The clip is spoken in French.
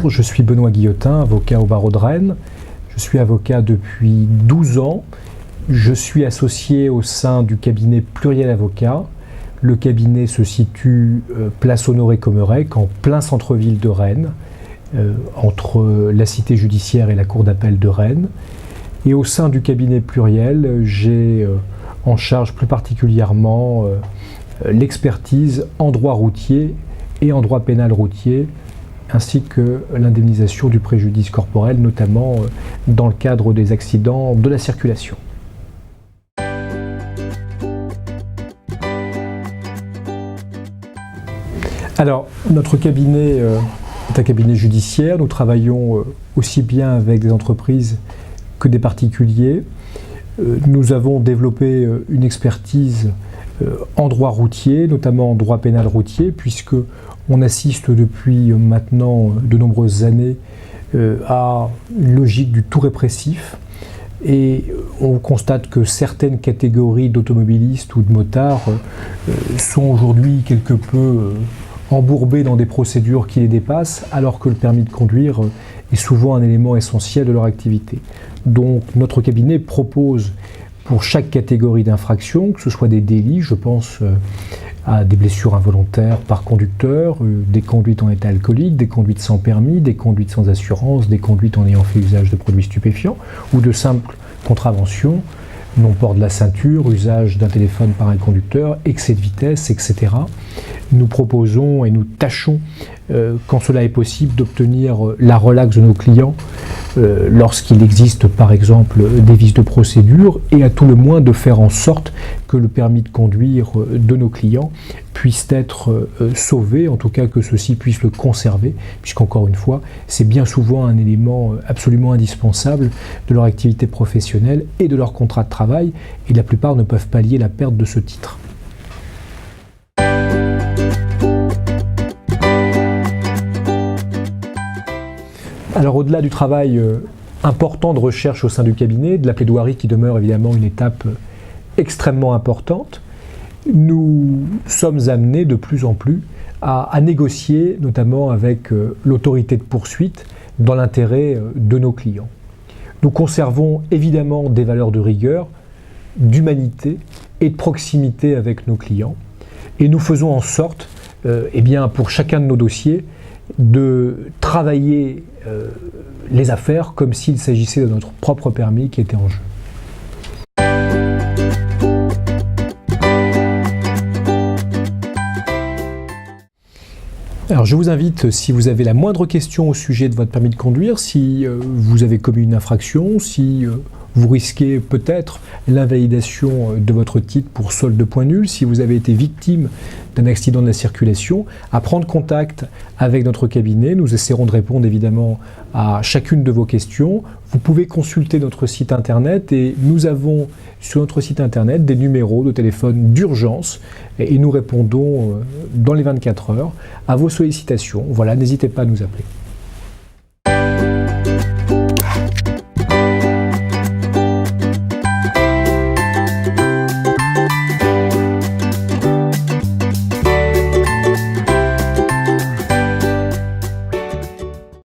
Bonjour, je suis Benoît Guillotin, avocat au barreau de Rennes. Je suis avocat depuis 12 ans. Je suis associé au sein du cabinet Pluriel Avocat. Le cabinet se situe place Honoré-Commerec, en plein centre-ville de Rennes, entre la cité judiciaire et la cour d'appel de Rennes. Et au sein du cabinet Pluriel, j'ai en charge plus particulièrement l'expertise en droit routier et en droit pénal routier, ainsi que l'indemnisation du préjudice corporel, notamment dans le cadre des accidents de la circulation. Alors, notre cabinet est un cabinet judiciaire. Nous travaillons aussi bien avec des entreprises que des particuliers. Nous avons développé une expertise en droit routier, notamment en droit pénal routier, puisque on assiste depuis maintenant de nombreuses années à une logique du tout répressif. Et on constate que certaines catégories d'automobilistes ou de motards sont aujourd'hui quelque peu embourbés dans des procédures qui les dépassent, alors que le permis de conduire est souvent un élément essentiel de leur activité. Donc notre cabinet propose pour chaque catégorie d'infraction, que ce soit des délits, je pense à des blessures involontaires par conducteur, des conduites en état alcoolique, des conduites sans permis, des conduites sans assurance, des conduites en ayant fait usage de produits stupéfiants, ou de simples contraventions, non-port de la ceinture, usage d'un téléphone par un conducteur, excès de vitesse, etc. Nous proposons et nous tâchons, quand cela est possible, d'obtenir la relaxe de nos clients lorsqu'il existe par exemple des vices de procédure, et à tout le moins de faire en sorte que le permis de conduire de nos clients puisse être sauvé, en tout cas que ceux-ci puissent le conserver, puisqu'encore une fois, c'est bien souvent un élément absolument indispensable de leur activité professionnelle et de leur contrat de travail, et la plupart ne peuvent pallier la perte de ce titre. Alors au-delà du travail important de recherche au sein du cabinet, de la plaidoirie qui demeure évidemment une étape extrêmement importante, nous sommes amenés de plus en plus à négocier, notamment avec l'autorité de poursuite, dans l'intérêt de nos clients. Nous conservons évidemment des valeurs de rigueur, d'humanité et de proximité avec nos clients, et nous faisons en sorte, pour chacun de nos dossiers, de travailler les affaires comme s'il s'agissait de notre propre permis qui était en jeu. Alors je vous invite, si vous avez la moindre question au sujet de votre permis de conduire, si vous avez commis une infraction, si vous risquez peut-être l'invalidation de votre titre pour solde de point nul, si vous avez été victime d'un accident de la circulation, à prendre contact avec notre cabinet. Nous essaierons de répondre évidemment à chacune de vos questions. Vous pouvez consulter notre site internet, et nous avons sur notre site internet des numéros de téléphone d'urgence, et nous répondons dans les 24 heures à vos sollicitations. Voilà, n'hésitez pas à nous appeler.